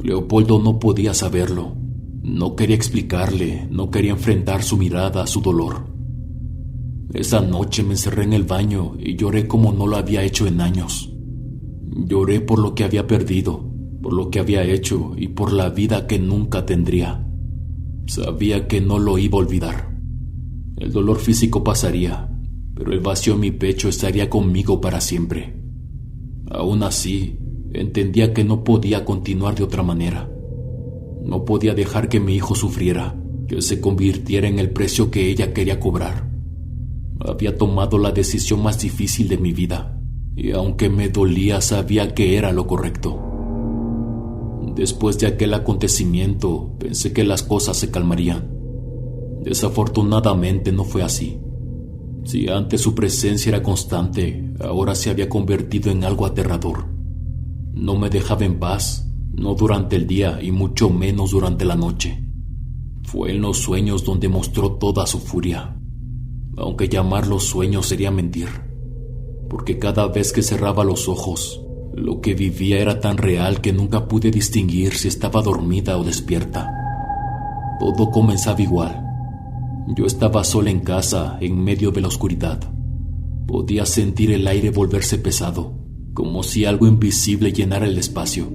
Leopoldo no podía saberlo. No quería explicarle, no quería enfrentar su mirada a su dolor. Esa noche me encerré en el baño y lloré como no lo había hecho en años. Lloré por lo que había perdido, por lo que había hecho y por la vida que nunca tendría. Sabía que no lo iba a olvidar. El dolor físico pasaría, pero el vacío en mi pecho estaría conmigo para siempre. Aún así, entendía que no podía continuar de otra manera. No podía dejar que mi hijo sufriera, que se convirtiera en el precio que ella quería cobrar. Había tomado la decisión más difícil de mi vida, y aunque me dolía, sabía que era lo correcto. Después de aquel acontecimiento, pensé que las cosas se calmarían. Desafortunadamente no fue así. Si antes su presencia era constante, ahora se había convertido en algo aterrador. No me dejaba en paz, no durante el día y mucho menos durante la noche. Fue en los sueños donde mostró toda su furia. Aunque llamarlos sueños sería mentir, porque cada vez que cerraba los ojos, lo que vivía era tan real que nunca pude distinguir si estaba dormida o despierta. Todo comenzaba igual. Yo estaba sola en casa, en medio de la oscuridad. Podía sentir el aire volverse pesado, como si algo invisible llenara el espacio.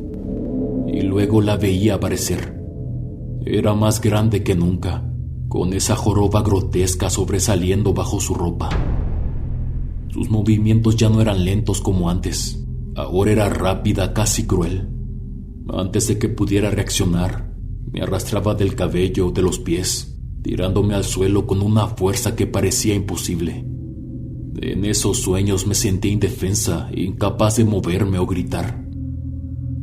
Y luego la veía aparecer. Era más grande que nunca, con esa joroba grotesca sobresaliendo bajo su ropa. Sus movimientos ya no eran lentos como antes. Ahora era rápida, casi cruel. Antes de que pudiera reaccionar, me arrastraba del cabello, de los pies, tirándome al suelo con una fuerza que parecía imposible. En esos sueños me sentí indefensa, incapaz de moverme o gritar.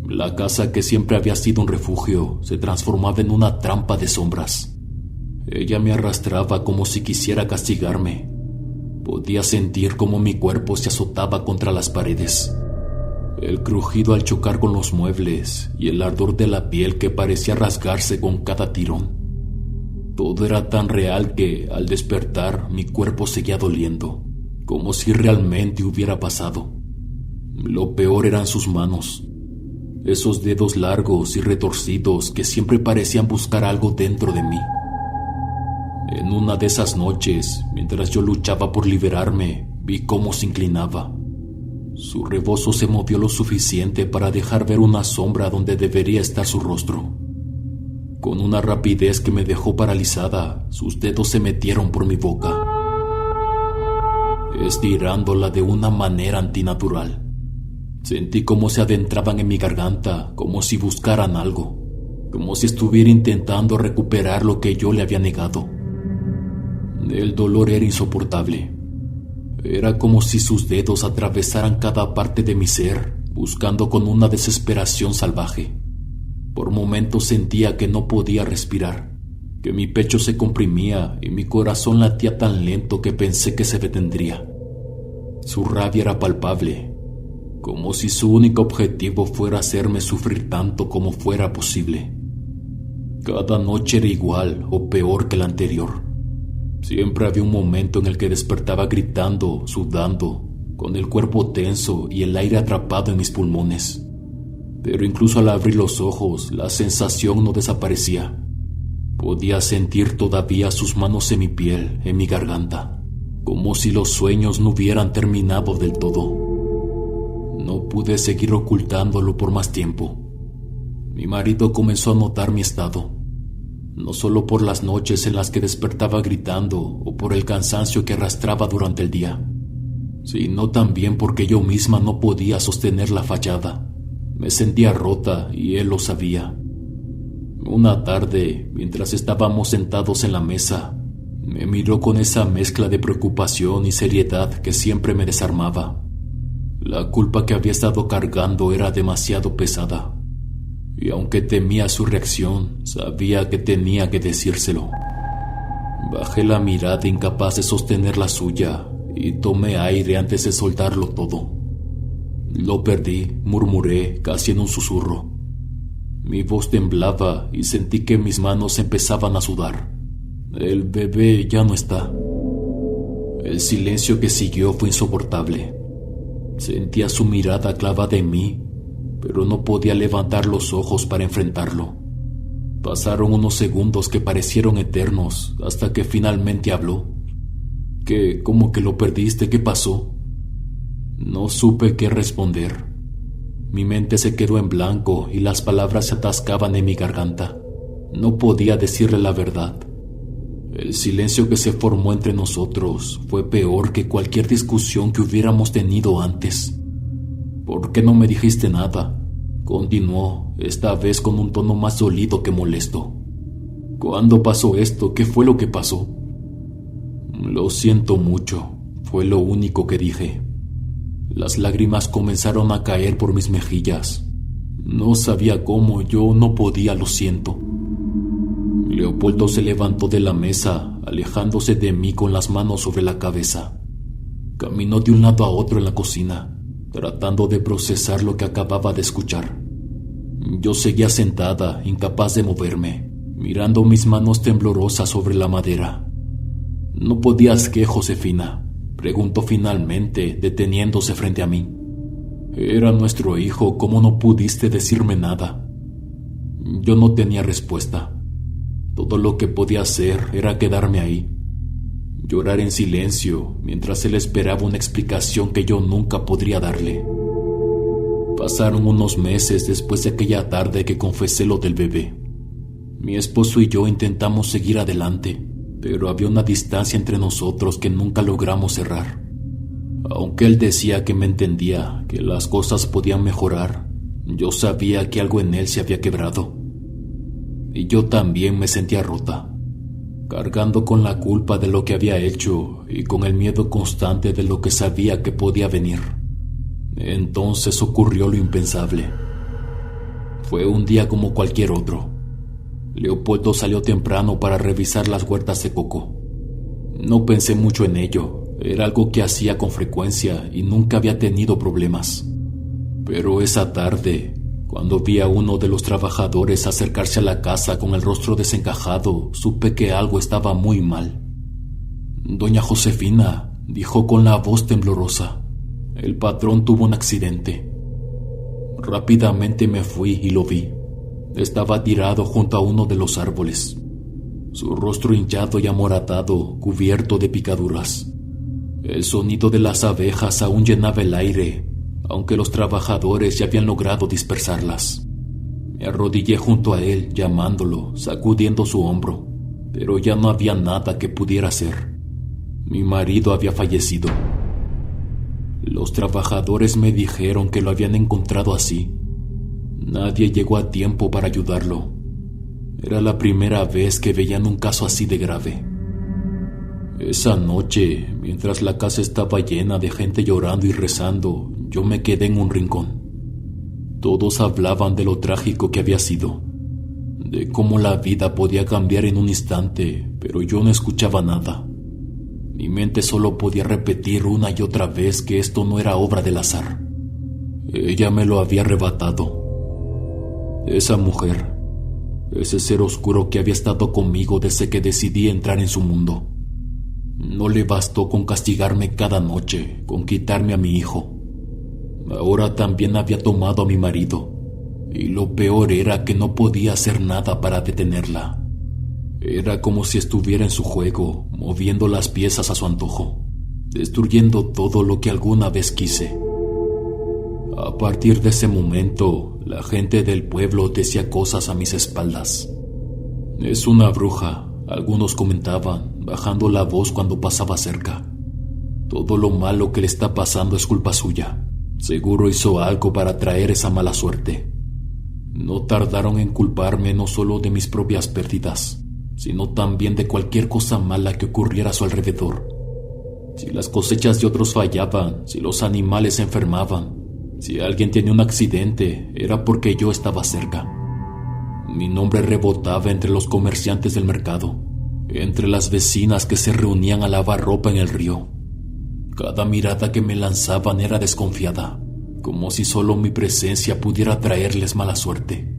La casa, que siempre había sido un refugio, se transformaba en una trampa de sombras. Ella me arrastraba como si quisiera castigarme. Podía sentir cómo mi cuerpo se azotaba contra las paredes. el crujido al chocar con los muebles y el ardor de la piel que parecía rasgarse con cada tirón. Todo era tan real que, al despertar, mi cuerpo seguía doliendo, como si realmente hubiera pasado. Lo peor eran sus manos, esos dedos largos y retorcidos que siempre parecían buscar algo dentro de mí. En una de esas noches, mientras yo luchaba por liberarme, vi cómo se inclinaba. Su rebozo se movió lo suficiente para dejar ver una sombra donde debería estar su rostro. Con una rapidez que me dejó paralizada, sus dedos se metieron por mi boca, estirándola de una manera antinatural. Sentí cómo se adentraban en mi garganta, como si buscaran algo, como si estuviera intentando recuperar lo que yo le había negado. El dolor era insoportable. Era como si sus dedos atravesaran cada parte de mi ser, buscando con una desesperación salvaje. Por momentos sentía que no podía respirar, que mi pecho se comprimía y mi corazón latía tan lento que pensé que se detendría. Su rabia era palpable, como si su único objetivo fuera hacerme sufrir tanto como fuera posible. Cada noche era igual o peor que la anterior. Siempre había un momento en el que despertaba gritando, sudando, con el cuerpo tenso y el aire atrapado en mis pulmones. Pero incluso al abrir los ojos, la sensación no desaparecía. Podía sentir todavía sus manos en mi piel, en mi garganta, como si los sueños no hubieran terminado del todo. No pude seguir ocultándolo por más tiempo. Mi marido comenzó a notar mi estado, no solo por las noches en las que despertaba gritando o por el cansancio que arrastraba durante el día, sino también porque yo misma no podía sostener la fachada. Me sentía rota y él lo sabía. Una tarde, mientras estábamos sentados en la mesa, me miró con esa mezcla de preocupación y seriedad que siempre me desarmaba. La culpa que había estado cargando era demasiado pesada, y aunque temía su reacción, sabía que tenía que decírselo. Bajé la mirada incapaz de sostener la suya y tomé aire antes de soltarlo todo. Lo perdí, murmuré, casi en un susurro. Mi voz temblaba y sentí que mis manos empezaban a sudar. El bebé ya no está. El silencio que siguió fue insoportable. Sentía su mirada clavada en mí, pero no podía levantar los ojos para enfrentarlo. Pasaron unos segundos que parecieron eternos hasta que finalmente habló. ¿Qué? ¿Cómo que lo perdiste? ¿Qué pasó? No supe qué responder. Mi mente se quedó en blanco y las palabras se atascaban en mi garganta. No podía decirle la verdad. El silencio que se formó entre nosotros fue peor que cualquier discusión que hubiéramos tenido antes. ¿Por qué no me dijiste nada?, continuó, esta vez con un tono más dolido que molesto. ¿Cuándo pasó esto? ¿Qué fue lo que pasó? Lo siento mucho, fue lo único que dije. Las lágrimas comenzaron a caer por mis mejillas. No sabía cómo, yo no podía, lo siento. Leopoldo se levantó de la mesa, alejándose de mí con las manos sobre la cabeza. Caminó de un lado a otro en la cocina, tratando de procesar lo que acababa de escuchar. Yo seguía sentada, incapaz de moverme, mirando mis manos temblorosas sobre la madera. ¿No podías qué, Josefina?, preguntó finalmente, deteniéndose frente a mí. Era nuestro hijo, ¿cómo no pudiste decirme nada? Yo no tenía respuesta. Todo lo que podía hacer era quedarme ahí, llorar en silencio mientras él esperaba una explicación que yo nunca podría darle. Pasaron unos meses después de aquella tarde que confesé lo del bebé. Mi esposo y yo intentamos seguir adelante, pero había una distancia entre nosotros que nunca logramos cerrar. Aunque él decía que me entendía, que las cosas podían mejorar, yo sabía que algo en él se había quebrado. Y yo también me sentía rota, cargando con la culpa de lo que había hecho y con el miedo constante de lo que sabía que podía venir. Entonces ocurrió lo impensable. Fue un día como cualquier otro. Leopoldo salió temprano para revisar las huertas de coco. No pensé mucho en ello, era algo que hacía con frecuencia y nunca había tenido problemas. Pero esa tarde, cuando vi a uno de los trabajadores acercarse a la casa con el rostro desencajado, supe que algo estaba muy mal. «Doña Josefina», dijo con la voz temblorosa, «el patrón tuvo un accidente». Rápidamente me fui y lo vi. Estaba tirado junto a uno de los árboles, su rostro hinchado y amoratado, cubierto de picaduras. El sonido de las abejas aún llenaba el aire, aunque los trabajadores ya habían logrado dispersarlas. Me arrodillé junto a él, llamándolo, sacudiendo su hombro, pero ya no había nada que pudiera hacer. Mi marido había fallecido. Los trabajadores me dijeron que lo habían encontrado así. Nadie llegó a tiempo para ayudarlo. Era la primera vez que veían un caso así de grave. Esa noche, mientras la casa estaba llena de gente llorando y rezando, yo me quedé en un rincón. Todos hablaban de lo trágico que había sido, de cómo la vida podía cambiar en un instante, pero yo no escuchaba nada. Mi mente solo podía repetir una y otra vez que esto no era obra del azar. Ella me lo había arrebatado. Esa mujer, ese ser oscuro que había estado conmigo desde que decidí entrar en su mundo. No le bastó con castigarme cada noche, con quitarme a mi hijo. Ahora también había tomado a mi marido, y lo peor era que no podía hacer nada para detenerla. Era como si estuviera en su juego, moviendo las piezas a su antojo, destruyendo todo lo que alguna vez quise. A partir de ese momento, la gente del pueblo decía cosas a mis espaldas. «Es una bruja», algunos comentaban, bajando la voz cuando pasaba cerca. «Todo lo malo que le está pasando es culpa suya. Seguro hizo algo para traer esa mala suerte». No tardaron en culparme no solo de mis propias pérdidas, sino también de cualquier cosa mala que ocurriera a su alrededor. Si las cosechas de otros fallaban, si los animales se enfermaban, si alguien tenía un accidente, era porque yo estaba cerca. Mi nombre rebotaba entre los comerciantes del mercado, entre las vecinas que se reunían a lavar ropa en el río. Cada mirada que me lanzaban era desconfiada, como si solo mi presencia pudiera traerles mala suerte.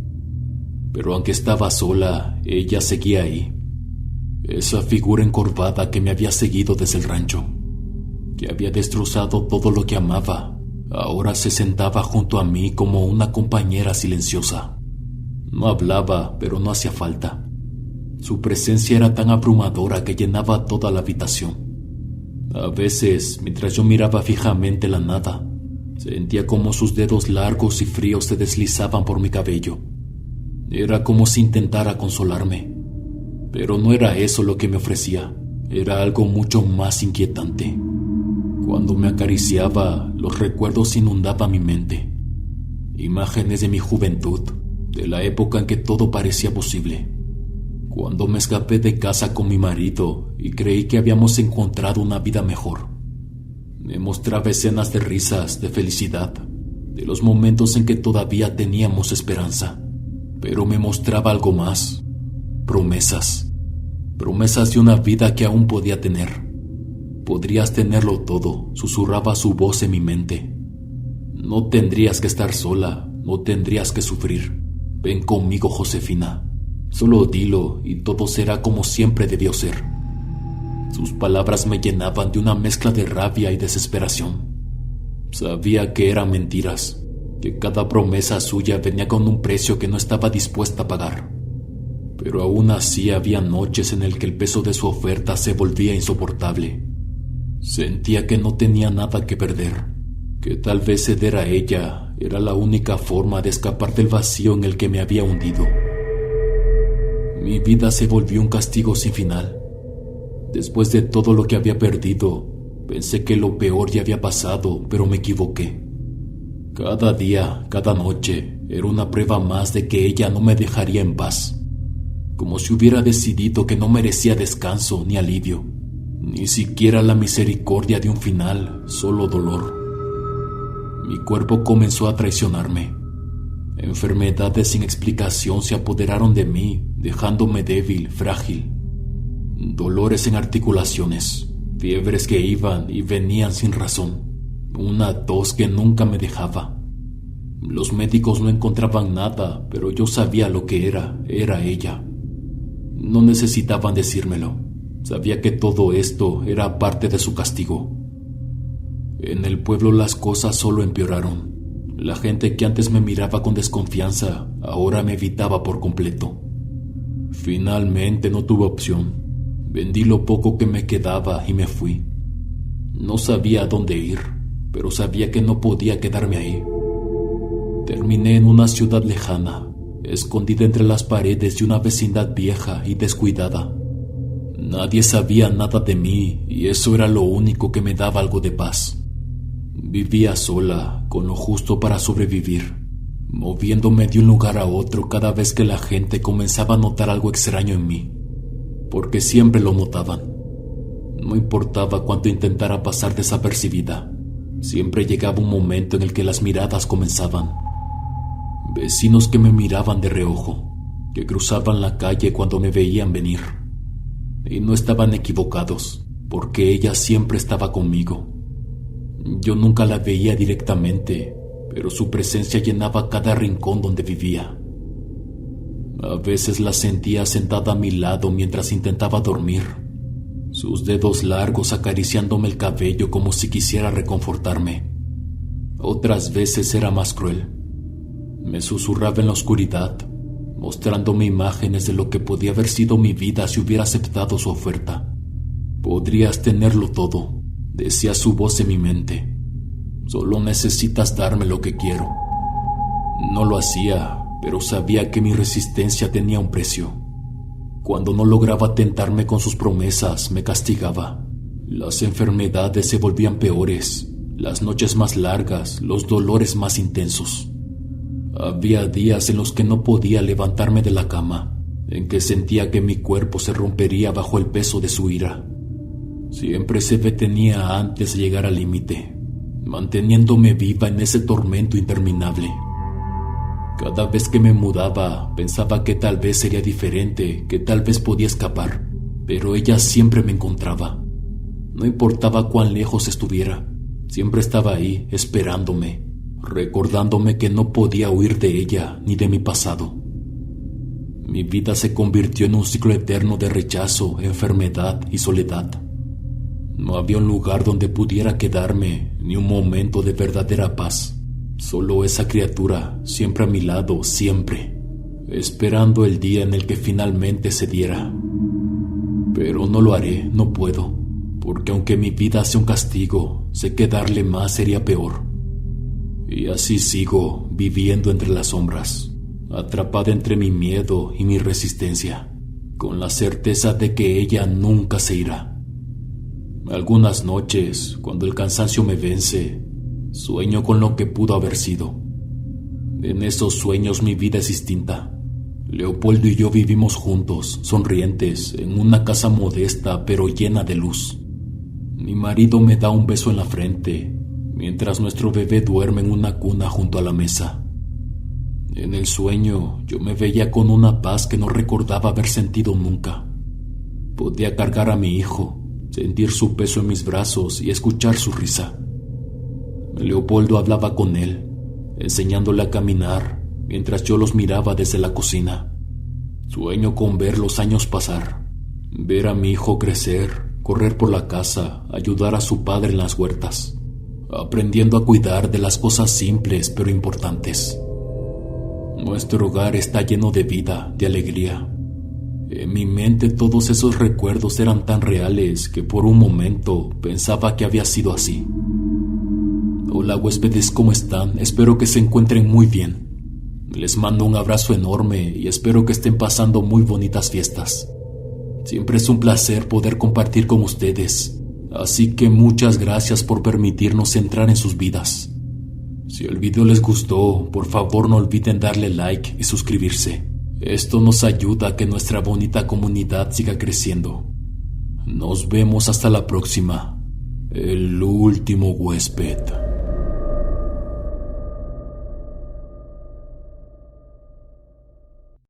Pero aunque estaba sola, ella seguía ahí. Esa figura encorvada que me había seguido desde el rancho, que había destrozado todo lo que amaba, ahora se sentaba junto a mí como una compañera silenciosa. No hablaba, pero no hacía falta. Su presencia era tan abrumadora que llenaba toda la habitación. A veces, mientras yo miraba fijamente la nada, sentía como sus dedos largos y fríos se deslizaban por mi cabello. Era como si intentara consolarme, pero no era eso lo que me ofrecía, era algo mucho más inquietante. Cuando me acariciaba, los recuerdos inundaban mi mente. Imágenes de mi juventud, de la época en que todo parecía posible. Cuando me escapé de casa con mi marido y creí que habíamos encontrado una vida mejor. Me mostraba escenas de risas, de felicidad, de los momentos en que todavía teníamos esperanza. Pero me mostraba algo más. Promesas. Promesas de una vida que aún podía tener. «Podrías tenerlo todo», susurraba su voz en mi mente. «No tendrías que estar sola, no tendrías que sufrir. Ven conmigo, Josefina. Solo dilo y todo será como siempre debió ser». Sus palabras me llenaban de una mezcla de rabia y desesperación. Sabía que eran mentiras, que cada promesa suya venía con un precio que no estaba dispuesta a pagar. Pero aún así había noches en el que el peso de su oferta se volvía insoportable. Sentía que no tenía nada que perder, que tal vez ceder a ella era la única forma de escapar del vacío en el que me había hundido. Mi vida se volvió un castigo sin final. Después de todo lo que había perdido, pensé que lo peor ya había pasado, pero me equivoqué. Cada día, cada noche, era una prueba más de que ella no me dejaría en paz. Como si hubiera decidido que no merecía descanso ni alivio, ni siquiera la misericordia de un final, solo dolor. Mi cuerpo comenzó a traicionarme. Enfermedades sin explicación se apoderaron de mí, dejándome débil, frágil. Dolores en articulaciones, fiebres que iban y venían sin razón, una tos que nunca me dejaba. Los médicos no encontraban nada, pero yo sabía lo que era ella. No necesitaban decírmelo. Sabía que todo esto era parte de su castigo. En el pueblo las cosas solo empeoraron. La gente que antes me miraba con desconfianza, ahora me evitaba por completo. Finalmente no tuve opción. Vendí lo poco que me quedaba y me fui. No sabía a dónde ir, pero sabía que no podía quedarme ahí. Terminé en una ciudad lejana, escondida entre las paredes de una vecindad vieja y descuidada. Nadie sabía nada de mí y eso era lo único que me daba algo de paz. Vivía sola, con lo justo para sobrevivir, moviéndome de un lugar a otro cada vez que la gente comenzaba a notar algo extraño en mí, porque siempre lo notaban. No importaba cuánto intentara pasar desapercibida, siempre llegaba un momento en el que las miradas comenzaban. Vecinos que me miraban de reojo, que cruzaban la calle cuando me veían venir. Y no estaban equivocados, porque ella siempre estaba conmigo. Yo nunca la veía directamente, pero su presencia llenaba cada rincón donde vivía. A veces la sentía sentada a mi lado mientras intentaba dormir, sus dedos largos acariciándome el cabello como si quisiera reconfortarme. Otras veces era más cruel. Me susurraba en la oscuridad, mostrándome imágenes de lo que podía haber sido mi vida si hubiera aceptado su oferta. Podrías tenerlo todo, decía su voz en mi mente. Solo necesitas darme lo que quiero. No lo hacía, pero sabía que mi resistencia tenía un precio. Cuando no lograba tentarme con sus promesas, me castigaba. Las enfermedades se volvían peores, las noches más largas, los dolores más intensos. Había días en los que no podía levantarme de la cama, en que sentía que mi cuerpo se rompería bajo el peso de su ira. Siempre se detenía antes de llegar al límite, manteniéndome viva en ese tormento interminable. Cada vez que me mudaba, pensaba que tal vez sería diferente, que tal vez podía escapar, pero ella siempre me encontraba. No importaba cuán lejos estuviera, siempre estaba ahí, esperándome, recordándome que no podía huir de ella ni de mi pasado. Mi vida se convirtió en un ciclo eterno de rechazo, enfermedad y soledad. No había un lugar donde pudiera quedarme, ni un momento de verdadera paz. Solo esa criatura, siempre a mi lado, siempre, esperando el día en el que finalmente se diera. Pero no lo haré, no puedo, porque aunque mi vida sea un castigo, sé que darle más sería peor. Y así sigo, viviendo entre las sombras, atrapada entre mi miedo y mi resistencia, con la certeza de que ella nunca se irá. Algunas noches, cuando el cansancio me vence, sueño con lo que pudo haber sido. En esos sueños mi vida es distinta. Leopoldo y yo vivimos juntos, sonrientes, en una casa modesta pero llena de luz. Mi marido me da un beso en la frente, mientras nuestro bebé duerme en una cuna junto a la mesa. En el sueño yo me veía con una paz que no recordaba haber sentido nunca. Podía cargar a mi hijo, sentir su peso en mis brazos y escuchar su risa. Leopoldo hablaba con él, enseñándole a caminar, mientras yo los miraba desde la cocina. Sueño con ver los años pasar, ver a mi hijo crecer, correr por la casa, ayudar a su padre en las huertas, aprendiendo a cuidar de las cosas simples pero importantes. Nuestro hogar está lleno de vida, de alegría. En mi mente todos esos recuerdos eran tan reales que por un momento pensaba que había sido así. Hola huéspedes, ¿cómo están? Espero que se encuentren muy bien. Les mando un abrazo enorme y espero que estén pasando muy bonitas fiestas. Siempre es un placer poder compartir con ustedes, así que muchas gracias por permitirnos entrar en sus vidas. Si el video les gustó, por favor no olviden darle like y suscribirse. Esto nos ayuda a que nuestra bonita comunidad siga creciendo. Nos vemos hasta la próxima. El último huésped.